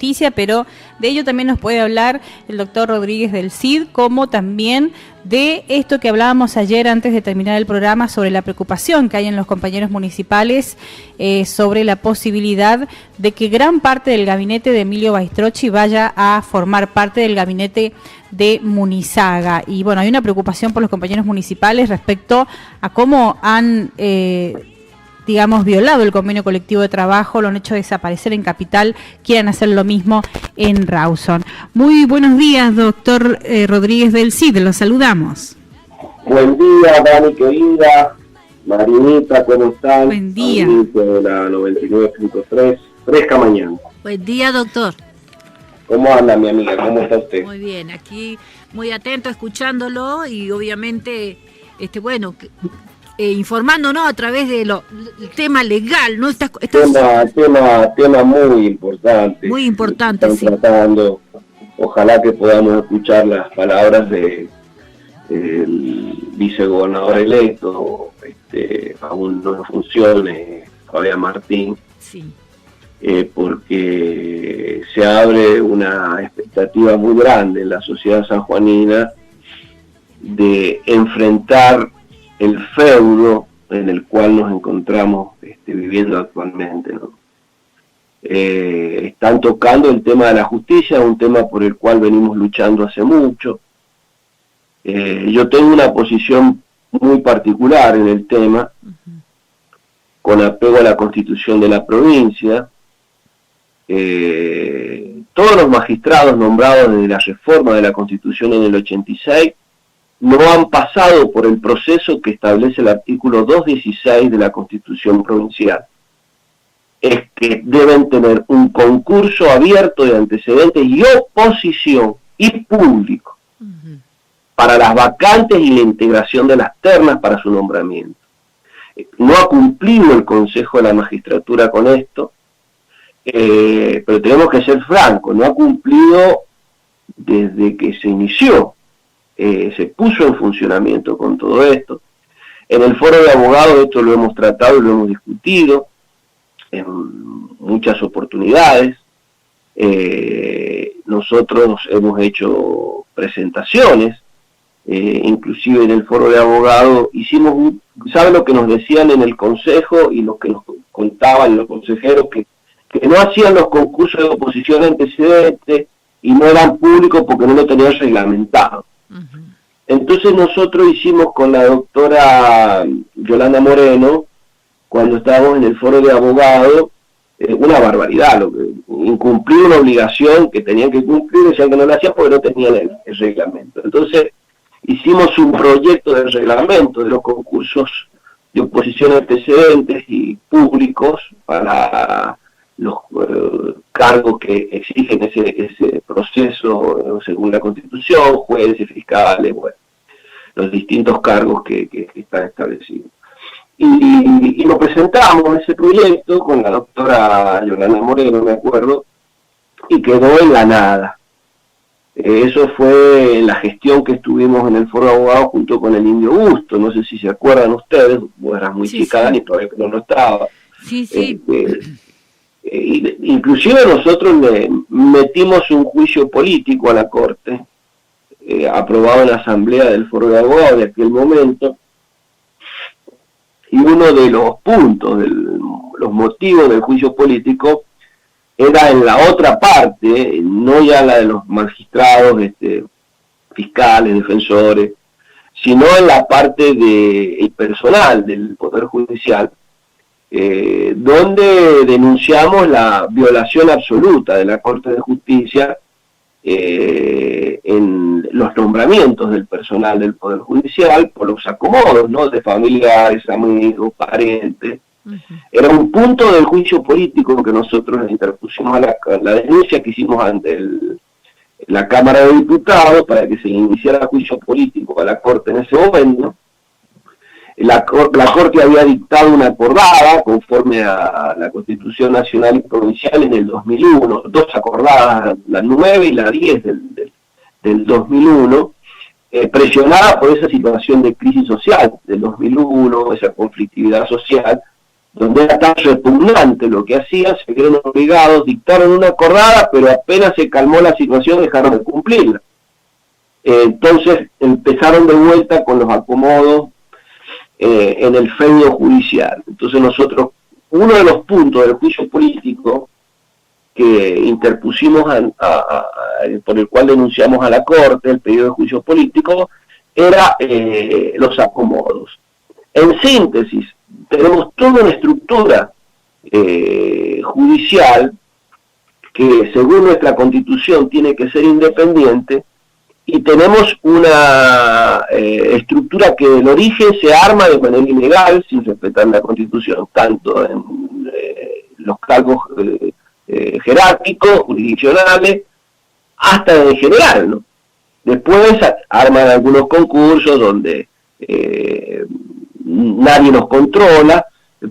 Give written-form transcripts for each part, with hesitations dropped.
Justicia, pero de ello también nos puede hablar el doctor Rodríguez del CID, como también de esto que hablábamos ayer antes de terminar el programa sobre la preocupación que hay en los compañeros municipales sobre la posibilidad de que gran parte del gabinete de Emilio Baistrocchi vaya a formar parte del gabinete de Munizaga. Y bueno, hay una preocupación por los compañeros municipales respecto a cómo han violado el convenio colectivo de trabajo, lo han hecho desaparecer en Capital, quieren hacer lo mismo en Rawson. Muy buenos días, doctor Rodríguez del CID, los saludamos. Buen día, Dani querida, Marinita, ¿cómo están? Buen día. De la 99.3, fresca mañana. Buen día, doctor. ¿Cómo anda, mi amiga? ¿Cómo está usted? Muy bien, aquí muy atento, escuchándolo y obviamente, informándonos a través de el tema legal, ¿no? Tema muy importante. Muy importante, están tratando. Ojalá que podamos escuchar las palabras del vicegobernador electo, aún no funcione, Fabián Martín. Sí. Porque se abre una expectativa muy grande en la sociedad sanjuanina de enfrentar el feudo en el cual nos encontramos viviendo actualmente, ¿no? Están tocando el tema de la justicia, un tema por el cual venimos luchando hace mucho. Yo tengo una posición muy particular en el tema, con apego a la Constitución de la provincia. Todos los magistrados nombrados desde la reforma de la Constitución en el 86 no han pasado por el proceso que establece el artículo 216 de la Constitución provincial. Es que deben tener un concurso abierto de antecedentes y oposición y público para las vacantes y la integración de las ternas para su nombramiento. No ha cumplido el Consejo de la Magistratura con esto, pero tenemos que ser francos, no ha cumplido desde que se inició, se puso en funcionamiento con todo esto. En el foro de abogados esto lo hemos tratado y lo hemos discutido en muchas oportunidades. Nosotros hemos hecho presentaciones, inclusive en el foro de abogados hicimos, ¿saben lo que nos decían en el consejo y lo que nos contaban los consejeros? Que no hacían los concursos de oposición antecedentes y no eran públicos porque no lo tenían reglamentado. Entonces nosotros hicimos con la doctora Yolanda Moreno, cuando estábamos en el foro de abogados, una barbaridad, incumplir una obligación que tenían que cumplir, decían que no lo hacían porque no tenían el reglamento. Entonces hicimos un proyecto de reglamento de los concursos de oposición antecedentes y públicos para los cargos que exigen ese proceso según la Constitución, jueces, fiscales, los distintos cargos que están establecidos. Y lo presentamos ese proyecto con la doctora Yolanda Moreno, me acuerdo, y quedó en la nada. Eso fue la gestión que estuvimos en el foro de abogados junto con el Indio Busto, no sé si se acuerdan ustedes, vos eras muy chica, Dani, todavía no estaba. Sí. Inclusive nosotros le metimos un juicio político a la Corte, aprobado en la asamblea del foro de abogados de aquel momento, y uno de los puntos, los motivos del juicio político, era en la otra parte, no ya la de los magistrados, fiscales, defensores, sino en la parte del personal del Poder Judicial, donde denunciamos la violación absoluta de la Corte de Justicia en los nombramientos del personal del Poder Judicial por los acomodos, ¿no?, de familiares, amigos, parientes. Era un punto del juicio político que nosotros interpusimos a la denuncia que hicimos ante la Cámara de Diputados para que se iniciara juicio político a la Corte en ese momento. La Corte había dictado una acordada conforme a la Constitución Nacional y Provincial en el 2001, dos acordadas, la 9 y la 10 del 2001, presionada por esa situación de crisis social del 2001, esa conflictividad social, donde era tan repugnante lo que hacían, se vieron obligados, dictaron una acordada, pero apenas se calmó la situación dejaron de cumplirla. Entonces empezaron de vuelta con los acomodos en el feudo judicial. Entonces nosotros, uno de los puntos del juicio político que interpusimos por el cual denunciamos a la Corte el pedido de juicio político, era los acomodos. En síntesis, tenemos toda una estructura judicial que según nuestra Constitución tiene que ser independiente, y tenemos una estructura que del origen se arma de manera ilegal, sin respetar la Constitución, tanto en los cargos jerárquicos, jurisdiccionales, hasta en general, ¿no? Después arman algunos concursos donde nadie nos controla,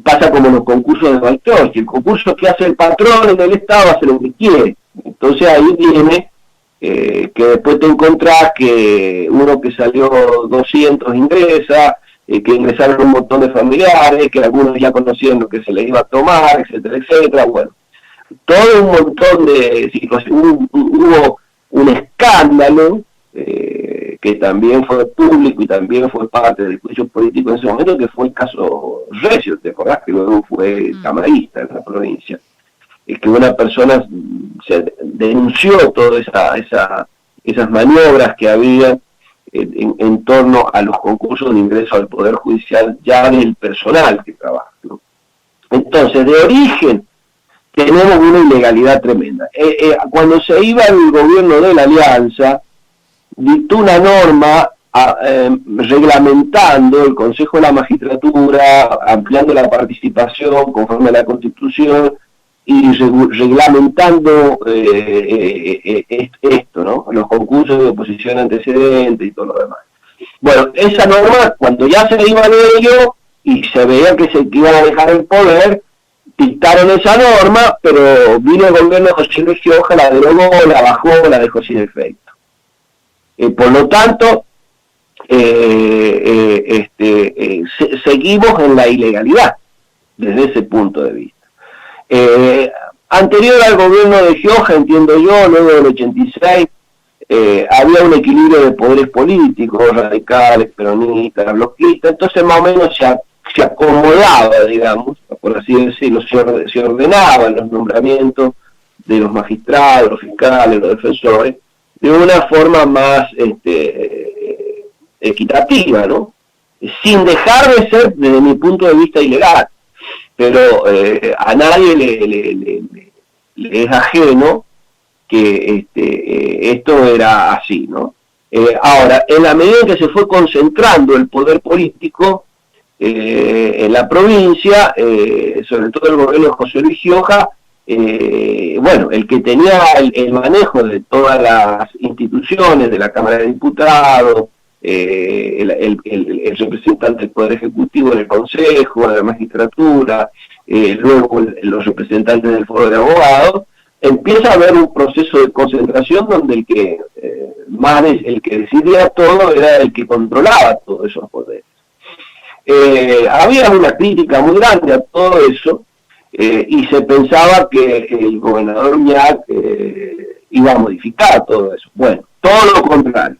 pasa como los concursos de Baltrovsky, el concurso que hace el patrón en el Estado hace lo que quiere. Entonces ahí viene que después te encontrás que uno que salió 200 ingresa, que ingresaron un montón de familiares, que algunos ya conocían lo que se les iba a tomar, etcétera, etcétera. Bueno, todo un montón de situaciones, hubo un escándalo que también fue público y también fue parte del juicio político en ese momento, que fue el caso Recio, ¿te acordás? Que luego fue camarista en la provincia. Es que una persona se denunció todas esas maniobras que había en torno a los concursos de ingreso al Poder Judicial ya del personal que trabaja, ¿no? Entonces, de origen, tenemos una ilegalidad tremenda. Cuando se iba el gobierno de la Alianza, dictó una norma reglamentando el Consejo de la Magistratura, ampliando la participación conforme a la Constitución y reglamentando esto, ¿no? Los concursos de oposición antecedente y todo lo demás. Bueno, esa norma, cuando ya se iba de ello y se veía que se iban a dejar el poder, dictaron esa norma, pero vino el gobierno de José Luis Gioja, la derogó, la bajó, la dejó sin efecto. Por lo tanto, seguimos en la ilegalidad desde ese punto de vista. Anterior al gobierno de Gioja, entiendo yo, luego del 86, había un equilibrio de poderes políticos, radicales, peronistas, bloquistas, entonces más o menos se acomodaba, digamos, por así decirlo, se ordenaban los nombramientos de los magistrados, los fiscales, los defensores, de una forma más equitativa, ¿no? Sin dejar de ser, desde mi punto de vista, ilegal. Pero a nadie le es ajeno que esto era así, ¿no? Ahora, en la medida en que se fue concentrando el poder político en la provincia, sobre todo el gobierno de José Luis Gioja, bueno, el que tenía el manejo de todas las instituciones, de la Cámara de Diputados, el representante del Poder Ejecutivo en el Consejo, de la Magistratura, luego los representantes del Foro de Abogados, empieza a haber un proceso de concentración donde el que decidía todo era el que controlaba todos esos poderes. Había una crítica muy grande a todo eso, y se pensaba que el gobernador Uñac iba a modificar todo eso. Bueno, todo lo contrario.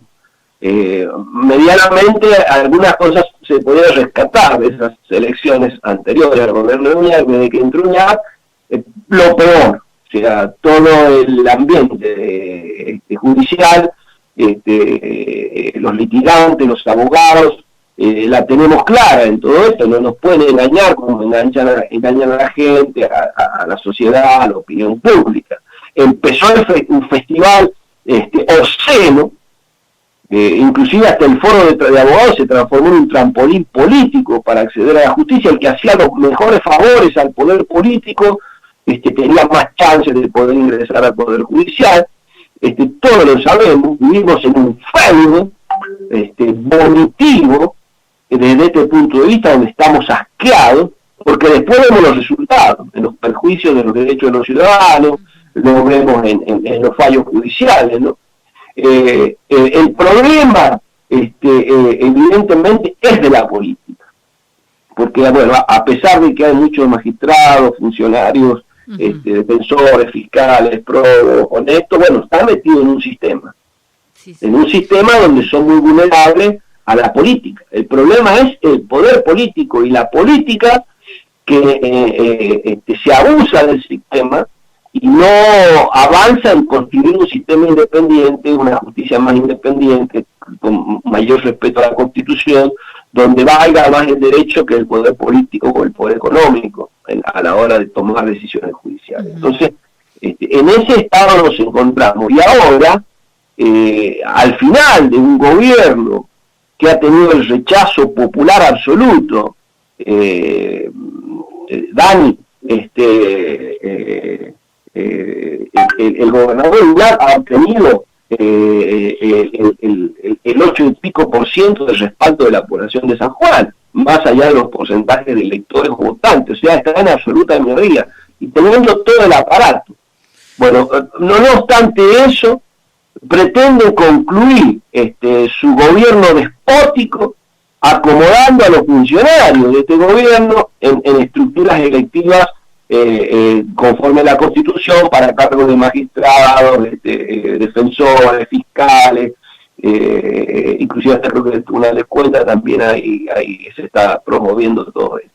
Medianamente algunas cosas se podían rescatar de esas elecciones anteriores al gobierno de Uñac, desde que entró Uñac, lo peor, o sea, todo el ambiente judicial, los litigantes, los abogados, la tenemos clara en todo esto, no nos pueden engañar como engañan a la gente, a la sociedad, a la opinión pública. Empezó un festival obsceno, inclusive hasta el foro de abogados se transformó en un trampolín político para acceder a la justicia. El que hacía los mejores favores al poder político tenía más chances de poder ingresar al poder judicial. Todos lo sabemos, vivimos en un feudo volitivo desde este punto de vista, donde estamos asqueados, porque después vemos los resultados, en los perjuicios de los derechos de los ciudadanos, lo vemos en los fallos judiciales, ¿no? El problema, evidentemente, es de la política, porque bueno, a pesar de que hay muchos magistrados, funcionarios, defensores, fiscales, probos, honestos, bueno, están metidos en un sistema. En un sistema donde son muy vulnerables a la política. El problema es el poder político y la política que se abusa del sistema y no avanza en construir un sistema independiente, una justicia más independiente, con mayor respeto a la Constitución, donde valga más el derecho que el poder político o el poder económico a la hora de tomar decisiones judiciales. Entonces, en ese estado nos encontramos. Y ahora, al final de un gobierno que ha tenido el rechazo popular absoluto, Dani, el gobernador Milán ha obtenido el 8 y pico % de respaldo de la población de San Juan, más allá de los porcentajes de electores o votantes, o sea, está en absoluta minoría, y teniendo todo el aparato. Bueno, no obstante eso, pretende concluir su gobierno despótico acomodando a los funcionarios de este gobierno en estructuras electivas conforme a la Constitución para cargos de magistrados, defensores, fiscales, inclusive hasta creo que el Tribunal de Cuentas también ahí se está promoviendo todo esto.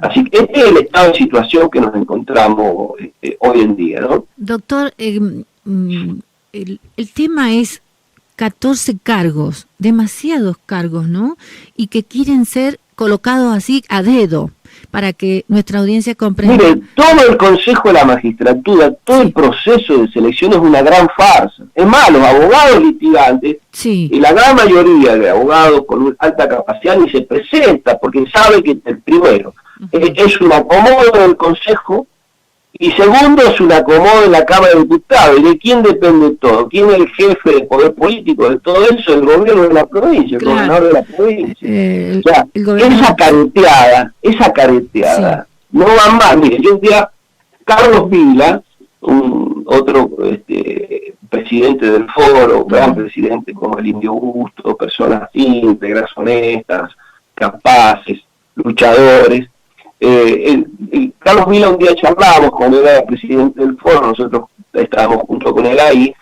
Así que este es el estado de situación que nos encontramos hoy en día, ¿no? Doctor, el tema es 14 cargos, demasiados cargos, ¿no? Y que quieren ser colocados así a dedo, para que nuestra audiencia comprenda. Mire, todo el Consejo de la Magistratura, todo el proceso de selección es una gran farsa. Es más, los abogados litigantes, y la gran mayoría de abogados con alta capacidad ni se presenta, porque sabe que el primero es un acomodo del Consejo, y segundo es un acomodo en la Cámara de Diputados. ¿Y de quién depende todo? ¿Quién es el jefe del poder político de todo eso? El gobierno de la provincia, el gobernador de la provincia. O sea, esa careteada, no va más. Mire, yo un día, Carlos Vila, otro presidente del foro, gran presidente como el Indio Busto, personas íntegras, honestas, capaces, luchadores, Carlos Vila un día charlábamos cuando era presidente del foro, nosotros estábamos junto con él ahí,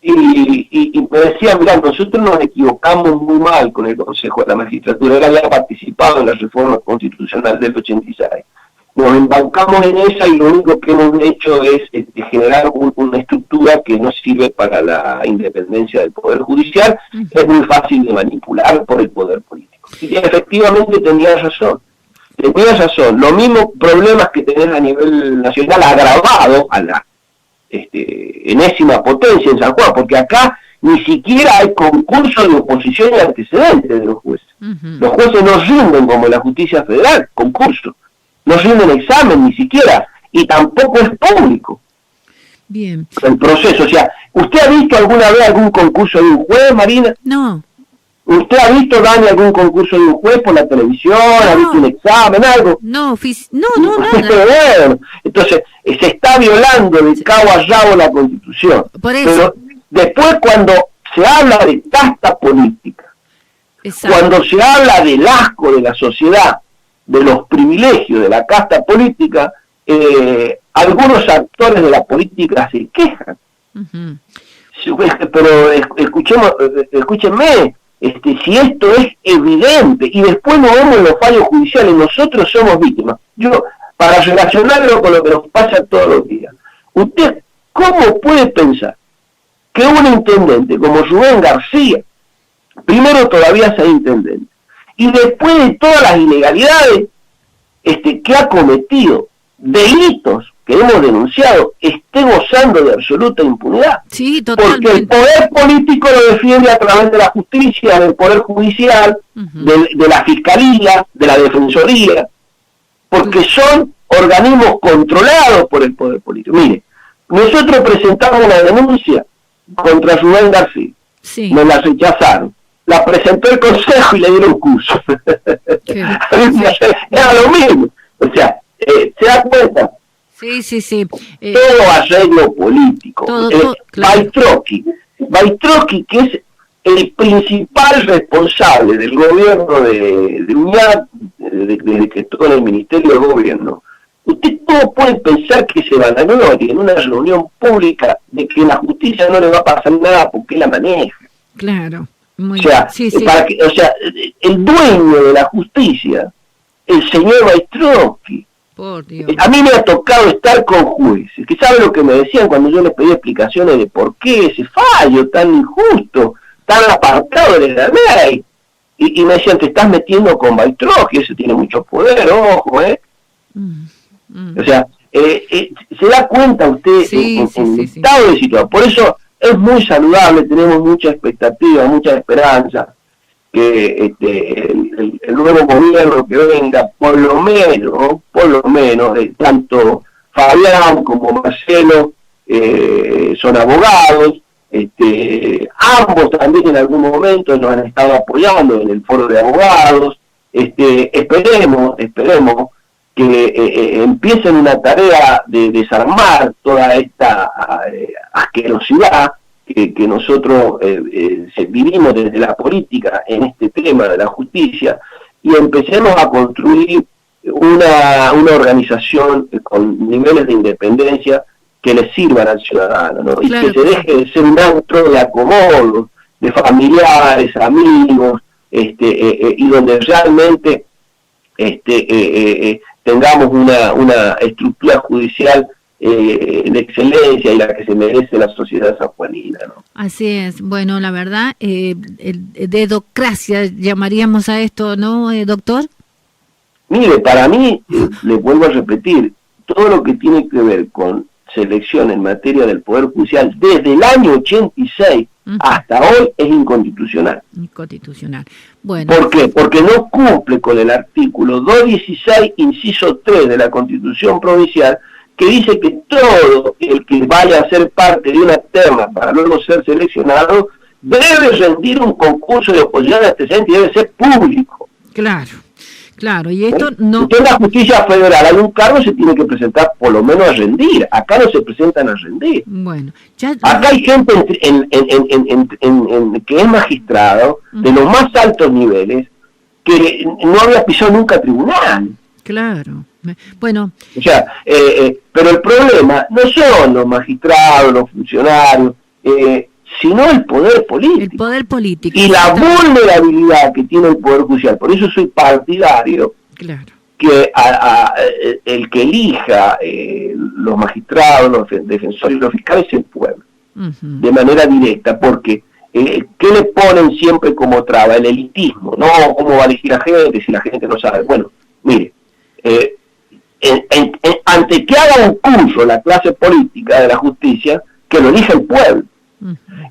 y me decía, mirá, nosotros nos equivocamos muy mal con el Consejo de la Magistratura, él había participado en la reforma constitucional del 86, nos embarcamos en esa y lo único que hemos hecho es generar una estructura que no sirve para la independencia del Poder Judicial, es muy fácil de manipular por el poder político. Y efectivamente tenía razón. Tenías razón, los mismos problemas que tenés a nivel nacional agravado a la enésima potencia en San Juan, porque acá ni siquiera hay concurso de oposición y antecedentes de los jueces. Los jueces no rinden como la justicia federal, concurso. No rinden examen ni siquiera, y tampoco es público. Bien. El proceso, o sea, ¿usted ha visto alguna vez algún concurso de un juez, Marina? No. ¿Usted ha visto, Dani, algún concurso de un juez por la televisión? No. ¿Ha visto un examen, algo? No, nada. Bueno, entonces, se está violando de cabo a rabo la Constitución. Por eso. Pero después, cuando se habla de casta política, cuando se habla del asco de la sociedad, de los privilegios de la casta política, algunos actores de la política se quejan. Pero escúchenme, si esto es evidente, y después nos vemos en los fallos judiciales, nosotros somos víctimas. Yo, para relacionarlo con lo que nos pasa todos los días, ¿usted cómo puede pensar que un intendente como Rubén García, primero todavía sea intendente, y después de todas las ilegalidades que ha cometido, delitos que hemos denunciado, esté gozando de absoluta impunidad? Sí, totalmente. Porque el poder político lo defiende a través de la justicia, del poder judicial, de la fiscalía, de la defensoría, porque son organismos controlados por el poder político. Mire, nosotros presentamos una denuncia contra Rubén García, nos la rechazaron, la presentó el Consejo y le dieron curso. Era lo mismo, o sea, ¿se da cuenta? Sí. Todo arreglo político. Claro. Baitroqui, que es el principal responsable del gobierno de Uñac, desde que estuvo en el Ministerio de Gobierno, usted cómo puede pensar que se vanagloria en una reunión pública de que la justicia no le va a pasar nada porque la maneja? Claro. Muy o sea, sí. El dueño de la justicia, el señor Baitrovsky. Por Dios. A mí me ha tocado estar con jueces, que saben lo que me decían cuando yo les pedí explicaciones de por qué ese fallo tan injusto, tan apartado de la ley. Y me decían, te estás metiendo con Baitrovsky, ese tiene mucho poder, ojo, O sea, se da cuenta usted en el estado de situación. Por eso es muy saludable, tenemos mucha expectativa, mucha esperanza que el nuevo gobierno que venga, por lo menos, tanto Fabián como Marcelo son abogados, ambos también en algún momento nos han estado apoyando en el foro de abogados. Esperemos que empiecen una tarea de desarmar toda esta asquerosidad que nosotros vivimos desde la política en este tema de la justicia, y empecemos a construir una organización con niveles de independencia que le sirvan al ciudadano, ¿no? Claro. Y que se deje de ser un antro de acomodo, de familiares, amigos, y donde realmente tengamos una estructura judicial de excelencia y la que se merece la sociedad sanjuanina, ¿no? Así es. Bueno, la verdad, dedocracia llamaríamos a esto, ¿no, doctor? Mire, para mí, le vuelvo a repetir, todo lo que tiene que ver con selección en materia del Poder Judicial desde el año 86 hasta hoy es inconstitucional. Inconstitucional. Bueno. ¿Por qué? Porque no cumple con el artículo 216, inciso 3 de la Constitución Provincial, que dice que todo el que vaya a ser parte de una terna para luego ser seleccionado debe rendir un concurso de oposición antecedente y debe ser público. Claro, y esto no... En la justicia federal hay un cargo, se tiene que presentar por lo menos a rendir. Acá no se presentan a rendir. Bueno, acá hay gente que es magistrado de los más altos niveles que no había pisado nunca tribunal. Claro. Bueno. O sea, pero el problema no son los magistrados, los funcionarios, sino el poder político. El poder político. Y la vulnerabilidad que tiene el Poder Judicial. Por eso soy partidario que el que elija los magistrados, los defensores y los fiscales es el pueblo, de manera directa, porque ¿qué le ponen siempre como traba? El elitismo, ¿no? ¿Cómo va a elegir a gente si la gente no sabe? Bueno, mire, ante que haga un curso la clase política de la justicia, que lo elija el pueblo.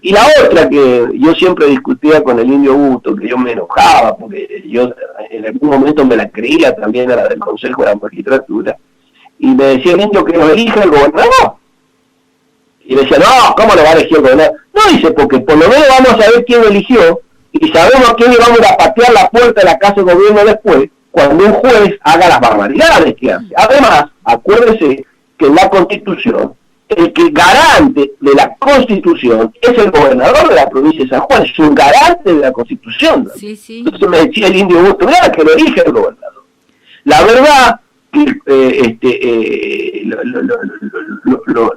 Y la otra que yo siempre discutía con el Indio Busto, que yo me enojaba, porque yo en algún momento me la creía también a la del Consejo de la Magistratura, y me decía el Indio que nos elija el gobernador. Y le decía, no, ¿cómo lo va a elegir el gobernador? No, dice, porque por lo menos vamos a saber quién eligió, y sabemos a quién le vamos a patear la puerta de la Casa de Gobierno después, cuando un juez haga las barbaridades que hace. Además, acuérdese que en la Constitución, el que garante de la Constitución es el gobernador de la provincia de San Juan, es un garante de la Constitución. Sí. Entonces me decía el Indio Busto, mira que lo elige el gobernador. La verdad que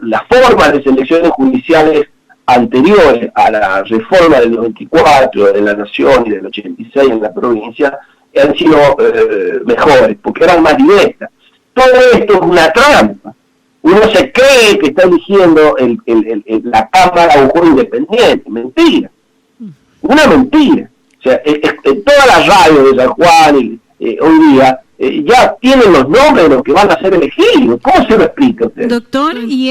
las formas de selecciones judiciales anteriores a la reforma del 94 de la Nación y del 86 en la provincia han sido mejores, porque eran más directas. Todo esto es una trampa. Uno se cree que está eligiendo la Cámara un juez independiente. Mentira. Una mentira. O sea, todas las radios de San Juan hoy día ya tienen los nombres de los que van a ser elegidos. ¿Cómo se lo explica usted? Doctor, ¿y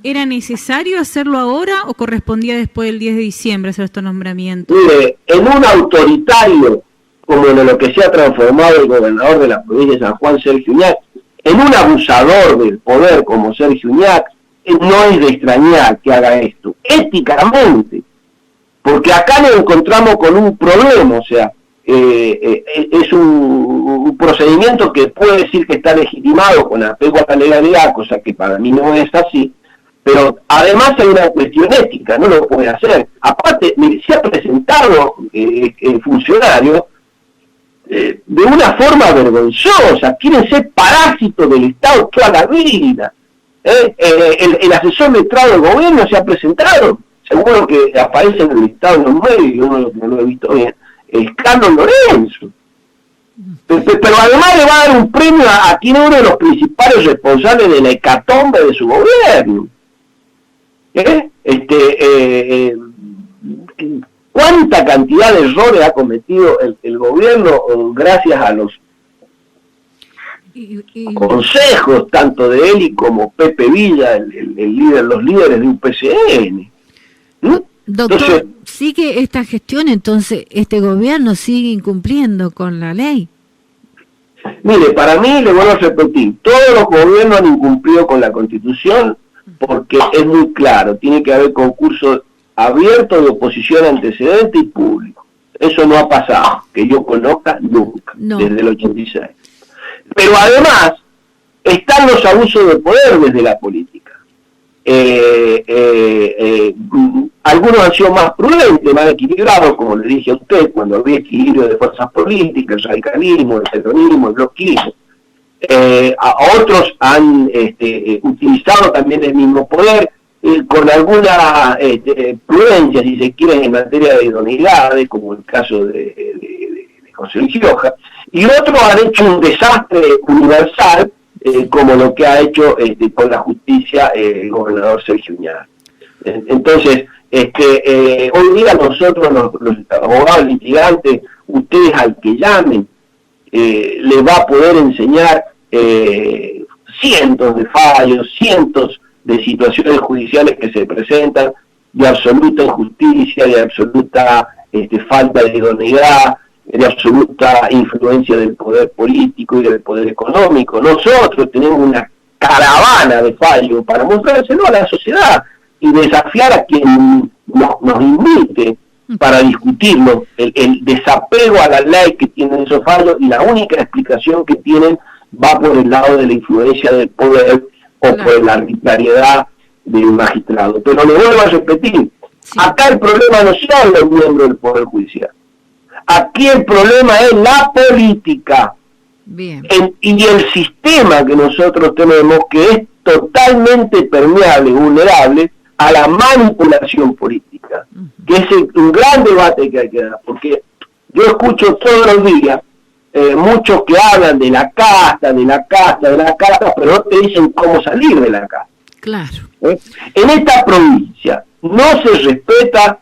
era necesario hacerlo ahora o correspondía después del 10 de diciembre hacer estos nombramientos? Mire, en un autoritario como en lo que se ha transformado el gobernador de la provincia de San Juan, Sergio Uñac, en un abusador del poder como Sergio Uñac, no es de extrañar que haga esto, éticamente, porque acá nos encontramos con un problema, o sea, es un procedimiento que puede decir que está legitimado con apego a la legalidad, cosa que para mí no es así, Pero además hay una cuestión ética, no lo puede hacer. Aparte, se ha presentado funcionarios de una forma vergonzosa, quieren ser parásitos del Estado toda la vida. El asesor letrado del gobierno se ha presentado, seguro que aparece en el listado en los medios, yo no lo he visto bien, es Carlos Lorenzo. Pero además le va a dar un premio a quien es uno de los principales responsables de la hecatombe de su gobierno. ¿Cuánta cantidad de errores ha cometido el gobierno gracias a los consejos tanto de Eli como Pepe Villa, el líder, los líderes de UPCN? Doctor, entonces, ¿sigue esta gestión entonces, este gobierno sigue incumpliendo con la ley? Mire, para mí, le vuelvo a repetir, todos los gobiernos han incumplido con la Constitución porque es muy claro, tiene que haber concurso abierto de oposición antecedente y público. Eso no ha pasado, que yo conozca nunca, desde el 86. Pero además, están los abusos de poder desde la política. Algunos han sido más prudentes, más equilibrados, como le dije a usted, cuando había equilibrio de fuerzas políticas, el radicalismo, el peronismo, el bloquismo. A otros han utilizado también el mismo poder con alguna prudencia, si se quiere, en materia de idoneidades, como el caso de José Luis Gioja, y otros han hecho un desastre universal, como lo que ha hecho con la justicia el gobernador Sergio Uñac. Entonces, hoy día nosotros, los abogados litigantes, ustedes al que llamen, les va a poder enseñar cientos de fallos, cientos de situaciones judiciales que se presentan de absoluta injusticia, de absoluta falta de idoneidad, de absoluta influencia del poder político y del poder económico. Nosotros tenemos una caravana de fallos para mostrárselo a la sociedad y desafiar a quien nos invite para discutirlo, el desapego a la ley que tienen esos fallos, y la única explicación que tienen va por el lado de la influencia del poder o por la arbitrariedad del magistrado. Pero le vuelvo a repetir, acá el problema no son los miembros del Poder Judicial. Aquí el problema es la política. Bien. Y el sistema que nosotros tenemos, que es totalmente permeable y vulnerable a la manipulación política, que es un gran debate que hay que dar, porque yo escucho todos los días muchos que hablan de la casta, pero no te dicen cómo salir de la casta. Claro. En esta provincia no se respeta,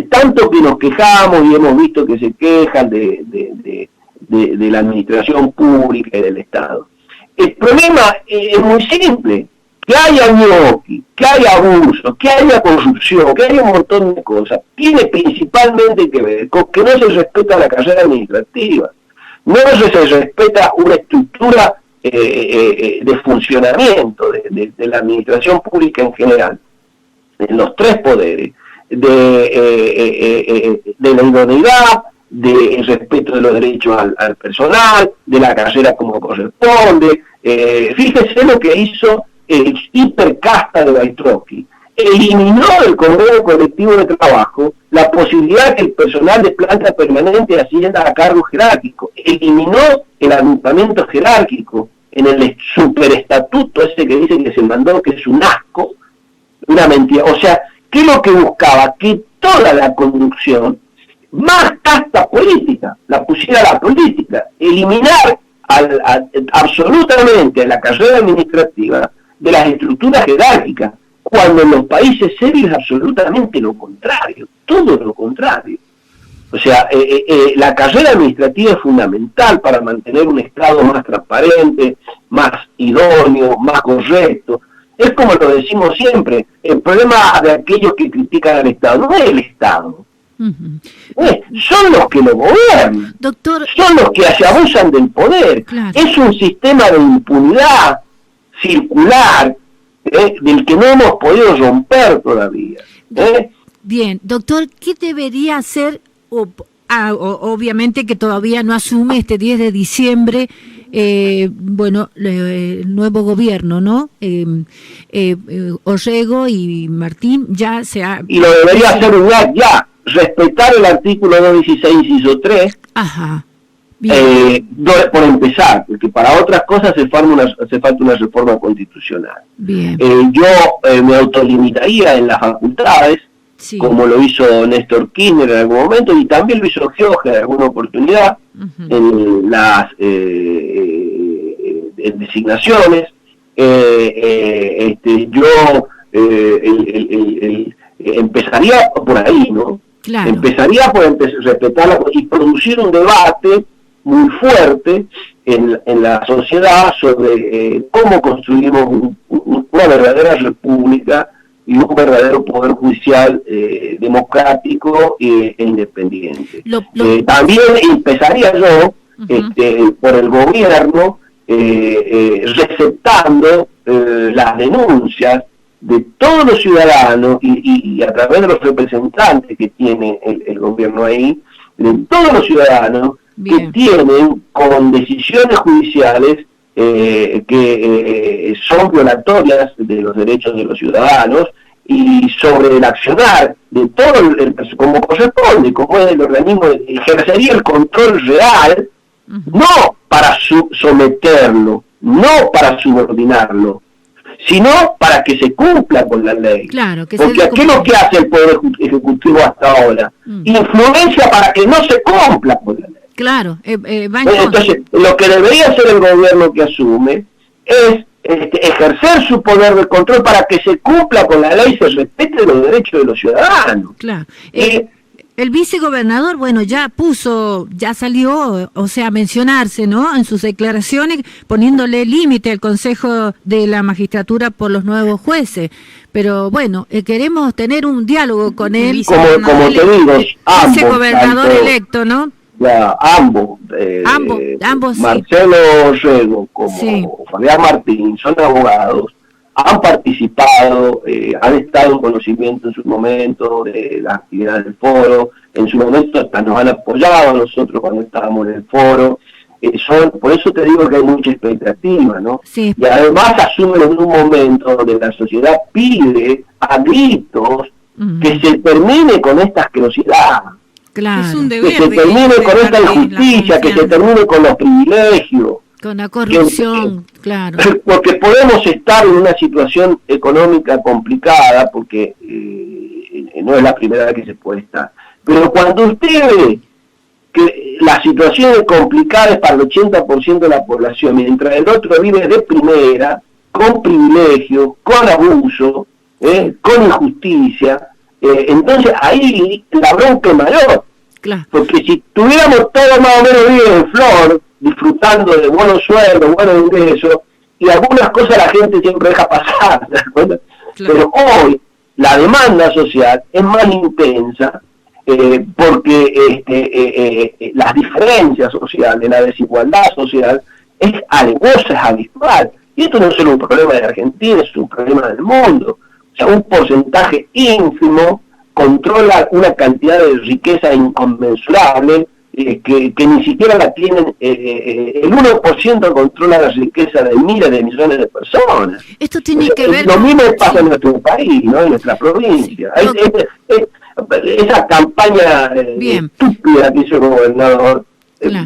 tanto que nos quejamos y hemos visto que se quejan de la administración pública y del Estado. El problema es muy simple, que haya ñoqui, que haya abuso, que haya corrupción, que haya un montón de cosas, tiene principalmente que ver con que no se respeta la carrera administrativa, no se respeta una estructura de funcionamiento de la administración pública en general, en los tres poderes, de la idoneidad, del respeto de los derechos al personal, de la carrera como corresponde. Fíjese lo que hizo el hipercasta de Baitroski. Eliminó del convenio colectivo de trabajo la posibilidad que el personal de planta permanente ascienda a cargo jerárquico. Eliminó el agrupamiento jerárquico en el superestatuto ese que dice que se mandó, que es un asco, una mentira. O sea, ¿qué es lo que buscaba? Que toda la conducción, más casta política, la pusiera a la política, eliminar absolutamente a la carrera administrativa de las estructuras jerárquicas, cuando en los países serios es absolutamente lo contrario, todo lo contrario. O sea, la carrera administrativa es fundamental para mantener un Estado más transparente, más idóneo, más correcto. Es como lo decimos siempre, el problema de aquellos que critican al Estado no es el Estado. Son los que lo gobiernan, Doctor, son los que se abusan del poder. Claro. Es un sistema de impunidad circular del que no hemos podido romper todavía. Bien, doctor, ¿qué debería hacer? Obviamente que todavía no asume este 10 de diciembre bueno, el nuevo gobierno, ¿no? Orrego y Martín ya se ha... Y lo debería hacer ya, respetar el artículo 216, inciso 3. Ajá. Por empezar, porque para otras cosas hace falta una reforma constitucional. Bien. Yo me autolimitaría en las facultades, sí, como lo hizo Néstor Kirchner en algún momento, y también lo hizo Gioja en alguna oportunidad, en las designaciones. Yo empezaría por ahí, ¿no? Claro. Empezaría por respetarla y producir un debate muy fuerte en la sociedad sobre cómo construimos una verdadera república y un verdadero poder judicial democrático e independiente. También empezaría yo por el gobierno receptando las denuncias de todos los ciudadanos y a través de los representantes que tiene el gobierno ahí, de todos los ciudadanos que tienen con decisiones judiciales que son violatorias de los derechos de los ciudadanos y sobre el accionar de todo como corresponde, como es el organismo, ejercería el control real, no para someterlo, no para subordinarlo, sino para que se cumpla con la ley. Claro, porque ¿qué es lo que hace el Poder Ejecutivo hasta ahora? Influencia para que no se cumpla con la ley. Claro, entonces, lo que debería hacer el gobierno que asume es ejercer su poder de control para que se cumpla con la ley y se respete los derechos de los ciudadanos. Claro. El vicegobernador, bueno, ya salió, o sea, a mencionarse, ¿no?, en sus declaraciones, poniéndole límite al Consejo de la Magistratura por los nuevos jueces. Pero bueno, queremos tener un diálogo con él. Como te digo, vicegobernador electo, ¿no? Ya, ambos, Marcelo Orrego como Fabián Martín, son abogados, han participado, han estado en conocimiento en su momento de las actividades del foro, en su momento hasta nos han apoyado a nosotros cuando estábamos en el foro, por eso te digo que hay mucha expectativa, ¿no? Sí. Y además asumen en un momento donde la sociedad pide a gritos que se termine con esta asquerosidad. Claro. Es un deber que se termine con esta injusticia, que se termine con los privilegios. Con la corrupción, claro. Porque podemos estar en una situación económica complicada, porque no es la primera vez que se puede estar. Pero cuando usted ve que la situación es complicada es para el 80% de la población, mientras el otro vive de primera, con privilegio, con abuso, con injusticia, entonces ahí la bronca es mayor. Claro. Porque si tuviéramos todo más o menos bien en flor, disfrutando de buenos sueldos, buenos ingresos, y algunas cosas la gente siempre deja pasar, ¿te das cuenta? Claro. Pero hoy la demanda social es más intensa porque las diferencias sociales, la desigualdad social es alevosa, es habitual. Y esto no es solo un problema de Argentina, es un problema del mundo. O sea, un porcentaje ínfimo controla una cantidad de riqueza inconmensurable que ni siquiera la tienen, el 1% controla la riqueza de miles de millones de personas. Esto tiene que ver lo mismo pasa en nuestro país, ¿no? En nuestra provincia. Esa campaña estúpida que hizo el gobernador,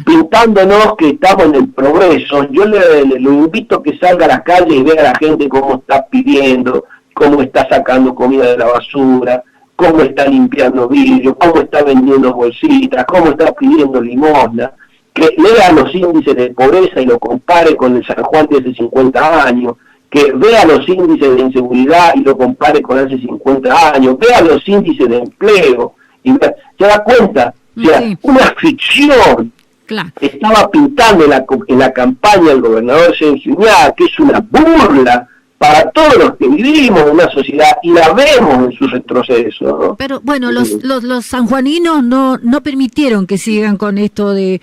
pintándonos que estamos en el progreso, yo lo invito a que salga a la calle y vea a la gente cómo está pidiendo, cómo está sacando comida de la basura, cómo está limpiando vidrio, cómo está vendiendo bolsitas, cómo está pidiendo limosna, que lea los índices de pobreza y lo compare con el San Juan de hace 50 años, que vea los índices de inseguridad y lo compare con hace 50 años, vea los índices de empleo, y se da cuenta, o sea, una ficción. Claro. Estaba pintando en la campaña el gobernador Sergio Uñac, que es una burla para todos los que vivimos en una sociedad y la vemos en su retroceso, ¿no? Pero bueno, los sanjuaninos no permitieron que sigan con esto de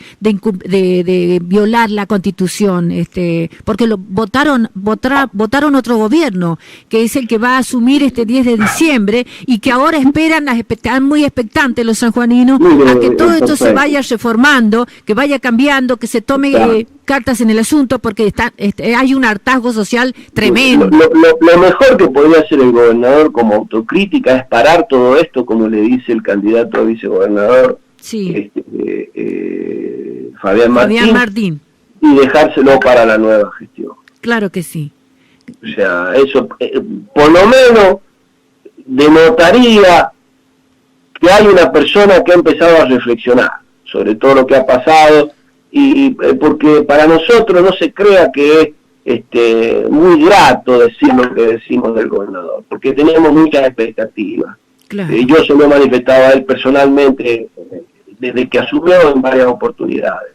violar la Constitución, porque votaron otro gobierno, que es el que va a asumir este 10 de diciembre y que ahora están muy expectantes los sanjuaninos a que todo esto se vaya reformando, que vaya cambiando, que se tome cartas en el asunto porque hay un hartazgo social tremendo. Lo mejor que podría hacer el gobernador como autocrítica es parar todo esto, como le dice el candidato a vicegobernador, sí. Fabián Martín, y dejárselo para la nueva gestión. Claro que sí. O sea, eso por lo menos denotaría que hay una persona que ha empezado a reflexionar sobre todo lo que ha pasado, y porque para nosotros no se crea que es muy grato decir lo que decimos del gobernador, porque tenemos muchas expectativas. Claro. Yo se lo he manifestado a él personalmente desde que asumió en varias oportunidades.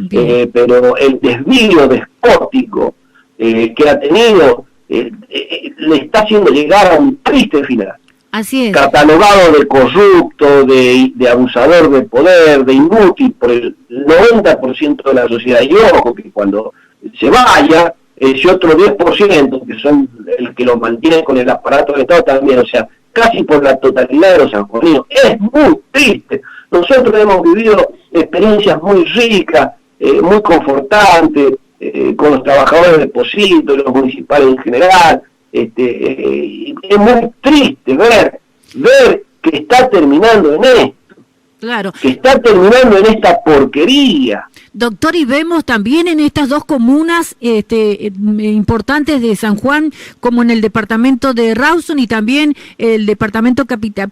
Pero el desvío despótico que ha tenido le está haciendo llegar a un triste final. Así es. Catalogado de corrupto, de abusador de poder, de inútil por el 90% de la sociedad. Y ojo que cuando se vaya, ese otro 10%, que son el que lo mantienen con el aparato del Estado también, o sea, casi por la totalidad de los sanjuaninos. Es muy triste. Nosotros hemos vivido experiencias muy ricas, muy confortantes, con los trabajadores de Posito, los municipales en general. Es muy triste ver que está terminando en esto. Claro. Que está terminando en esta porquería. Doctor, y vemos también en estas dos comunas importantes de San Juan, como en el departamento de Rawson y también el departamento capital,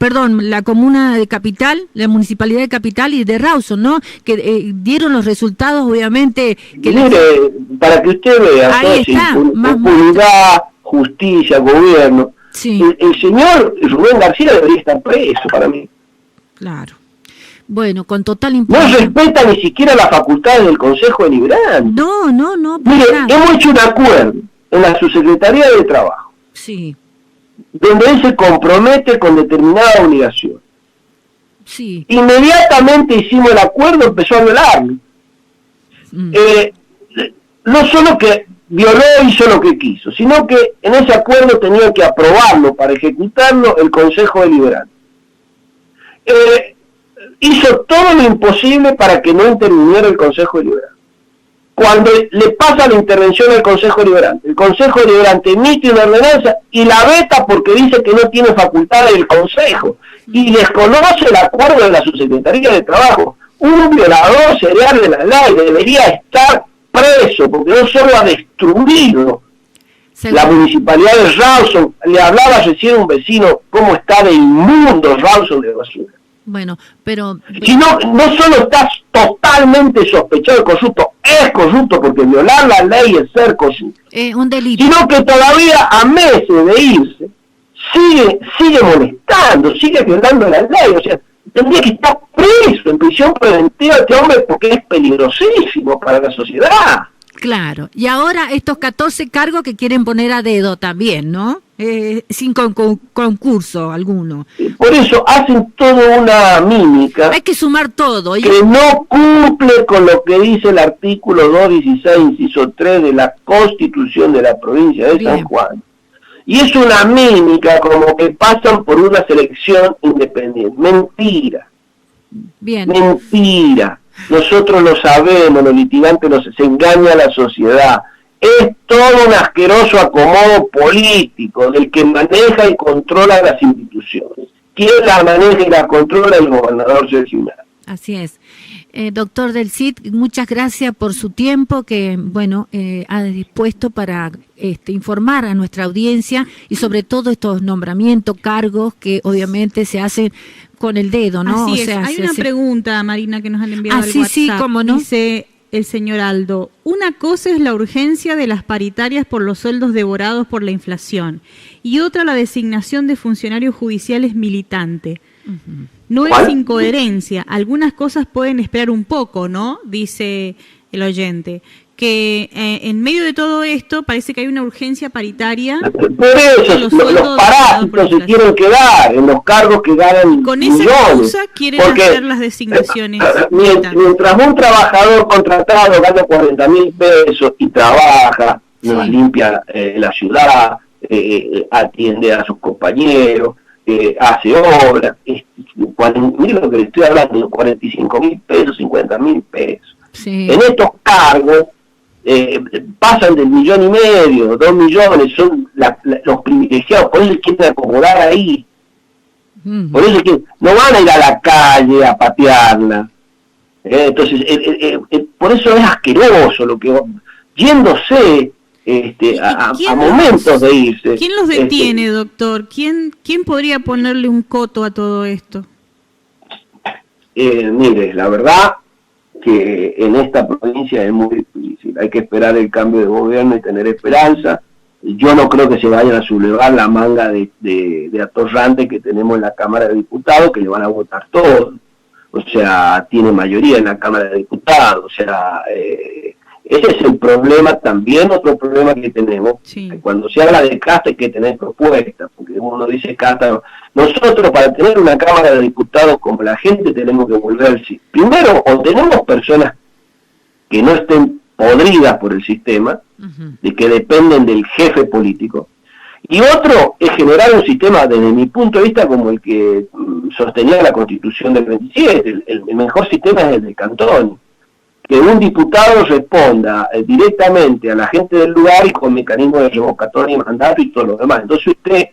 la comuna de Capital, la municipalidad de Capital y de Rawson, ¿no? Que dieron los resultados, obviamente. Que mire, para que usted vea, ahí está, impunidad, justicia, gobierno. Sí. El señor Rubén García debería estar preso para mí. Claro. Bueno, con total No impunidad. respeta ni siquiera las facultades del Consejo Deliberante. No. Mire, hemos hecho un acuerdo en la Subsecretaría de Trabajo. Sí. Donde él se compromete con determinada obligación. Sí. Inmediatamente hicimos el acuerdo, empezó a violarlo. No solo que violó, hizo lo que quiso, sino que en ese acuerdo tenía que aprobarlo para ejecutarlo el Consejo Deliberante. Hizo todo lo imposible para que no interviniera el Consejo Deliberante. Cuando le pasa la intervención al Consejo Deliberante, el Consejo Deliberante emite una ordenanza y la veta porque dice que no tiene facultades el Consejo y desconoce el acuerdo de la Subsecretaría de Trabajo. Un violador serial de la ley debería estar preso porque no solo ha destruido la municipalidad de Rawson. Le hablaba recién un vecino cómo está de inmundo Rawson de basura. Bueno, pero... Si no solo está totalmente sospechado de corrupto, es corrupto porque violar la ley es ser corrupto. Un delito. Sino que todavía a meses de irse, sigue molestando, sigue violando la ley. O sea, tendría que estar preso en prisión preventiva este hombre porque es peligrosísimo para la sociedad. Claro, y ahora estos 14 cargos que quieren poner a dedo también, ¿no? Sin concurso alguno. Por eso hacen toda una mímica. Hay que sumar todo. Que no cumple con lo que dice el artículo 216, inciso 3 de la Constitución de la provincia de San Juan. Y es una mímica como que pasan por una selección independiente. Mentira. Bien. Mentira. Nosotros lo sabemos, los litigantes se engaña a la sociedad. Es todo un asqueroso acomodo político del que maneja y controla las instituciones. ¿Quién la maneja y la controla? El gobernador Sergio Unanue. Así es. Doctor del CID, muchas gracias por su tiempo que, ha dispuesto para informar a nuestra audiencia y sobre todo estos nombramientos, cargos que obviamente se hacen con el dedo, ¿no? Así es. Hay una pregunta, Marina, que nos han enviado al WhatsApp. Sí, cómo no. Dice el señor Aldo, una cosa es la urgencia de las paritarias por los sueldos devorados por la inflación y otra la designación de funcionarios judiciales militantes. No es incoherencia, algunas cosas pueden esperar un poco, ¿no? Dice el oyente, que en medio de todo esto parece que hay una urgencia paritaria. Por eso los parásitos se quieren quedar en los cargos que ganan con esa excusa quieren hacer las designaciones. Mientras un trabajador contratado gana 40.000 pesos y trabaja, nos limpia la ciudad, atiende a sus compañeros, hace obras, mire lo que le estoy hablando, 45.000 pesos, 50.000 pesos. Sí. En estos cargos pasan del 1,5 millones, 2 millones, son los privilegiados, por eso se quieren acomodar ahí. Por eso que no van a ir a la calle a patearla. Entonces, por eso es asqueroso lo que yéndose a momentos de irse. ¿Quién los detiene, doctor? ¿Quién podría ponerle un coto a todo esto? Mire, la verdad que en esta provincia es muy difícil. Hay que esperar el cambio de gobierno y tener esperanza. Yo no creo que se vayan a sublevar la manga de atorrante que tenemos en la Cámara de Diputados, que le van a votar todos. O sea, tiene mayoría en la Cámara de Diputados. O sea, ese es el problema también, otro problema que tenemos. Sí. Que cuando se habla de casta hay que tener propuestas, porque uno dice casta. Nosotros, para tener una Cámara de Diputados como la gente, tenemos que volver. Primero, o tenemos personas que no estén podridas por el sistema, de que dependen del jefe político, y otro es generar un sistema, desde mi punto de vista, como el que sostenía la Constitución del 27, el mejor sistema es el del cantón, que un diputado responda directamente a la gente del lugar y con mecanismos de revocatoria de mandato y todo lo demás. Entonces usted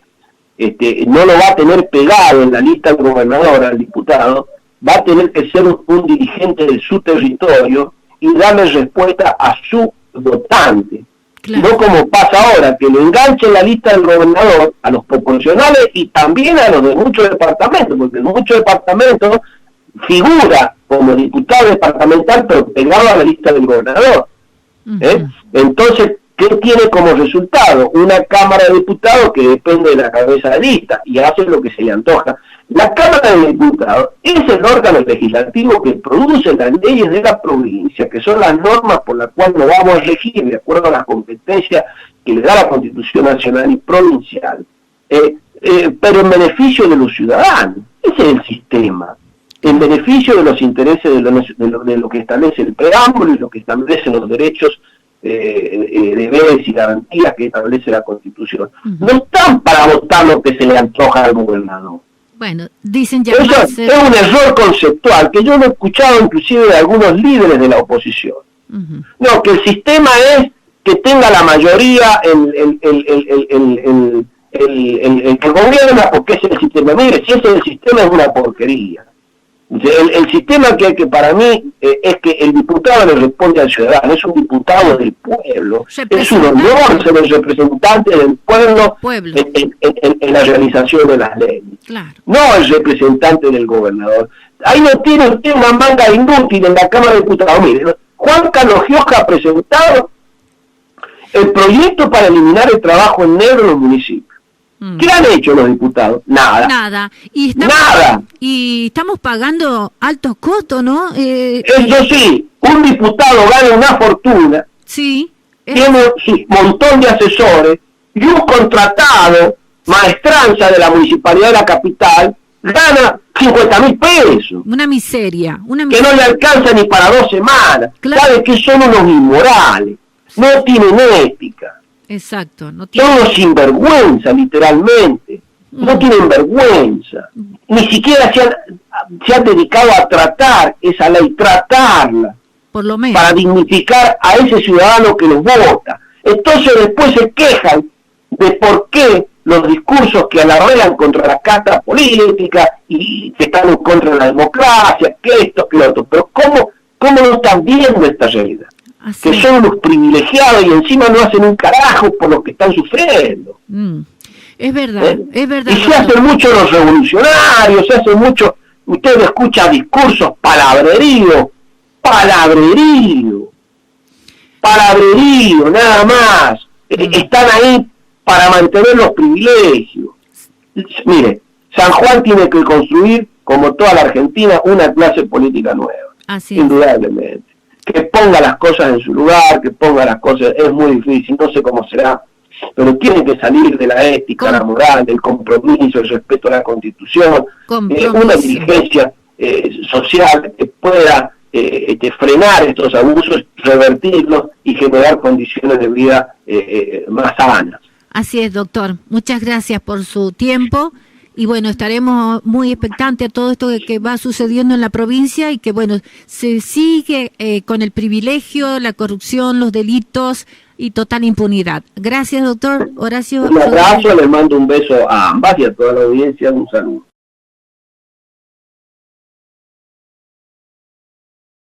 no lo va a tener pegado en la lista del gobernador al diputado, va a tener que ser un dirigente de su territorio y darle respuesta a su votante. Claro. No como pasa ahora, que lo enganche en la lista del gobernador a los proporcionales y también a los de muchos departamentos, porque en muchos departamentos figura como diputado departamental, pero pegado a la lista del gobernador. Entonces, ¿qué tiene como resultado? Una Cámara de Diputados que depende de la cabeza de lista y hace lo que se le antoja. La Cámara de Diputados es el órgano legislativo que produce las leyes de la provincia, que son las normas por las cuales nos vamos a regir de acuerdo a las competencias que le da la Constitución Nacional y Provincial, pero en beneficio de los ciudadanos. Ese es el sistema, en beneficio de los intereses de lo que establece el preámbulo y lo que establecen los derechos, deberes y garantías que establece la Constitución. No están para votar lo que se le antoja al gobernador. Bueno, dicen ya eso es un error conceptual que yo lo he escuchado inclusive de algunos líderes de la oposición. No, que el sistema es que tenga la mayoría el que gobierna, porque ese es el sistema. Mire, si ese es el sistema, es una porquería. El sistema que para mí es que el diputado le responde al ciudadano, es un diputado del pueblo, es un honor ser el representante del pueblo en la realización de las leyes, claro. No el representante del gobernador. Ahí no tiene usted una manga inútil en la Cámara de Diputados. Mire, Juan Carlos Gioja ha presentado el proyecto para eliminar el trabajo en negro en los municipios. ¿Qué han hecho los diputados? Nada. Y estamos pagando altos costos, ¿no? Eso sí, un diputado gana una fortuna, sí, tiene un montón de asesores, y un contratado, maestranza de la Municipalidad de la Capital, gana 50.000 pesos. Una miseria. Que no le alcanza ni para 2 semanas. Claro. ¿Sabe que son unos inmorales? No tienen ética. Exacto. Son unos sinvergüenza, literalmente. No tienen vergüenza. Ni siquiera se han dedicado a tratar esa ley, tratarla. Por lo menos. Para dignificar a ese ciudadano que los vota. Entonces después se quejan de por qué los discursos que alardean contra la casta política y que están en contra de la democracia, que esto, que lo otro. Pero ¿cómo no están viendo esta realidad? Así. Que son los privilegiados y encima no hacen un carajo por lo que están sufriendo. Es verdad, es verdad. Y se hacen mucho los revolucionarios, se hacen mucho, usted escucha discursos, palabrerío, nada más. Están ahí para mantener los privilegios. Mire, San Juan tiene que construir, como toda la Argentina, una clase política nueva. Así indudablemente. Que ponga las cosas en su lugar, que ponga las cosas, es muy difícil, no sé cómo será, pero tiene que salir de la ética, la moral, del compromiso, el respeto a la Constitución, una dirigencia social que pueda frenar estos abusos, revertirlos y generar condiciones de vida más sanas. Así es, doctor. Muchas gracias por su tiempo Y bueno, estaremos muy expectantes a todo esto que va sucediendo en la provincia y que, bueno, se sigue con el privilegio, la corrupción, los delitos y total impunidad. Gracias, doctor Horacio. Un abrazo, les mando un beso a ambas y a toda la audiencia, un saludo.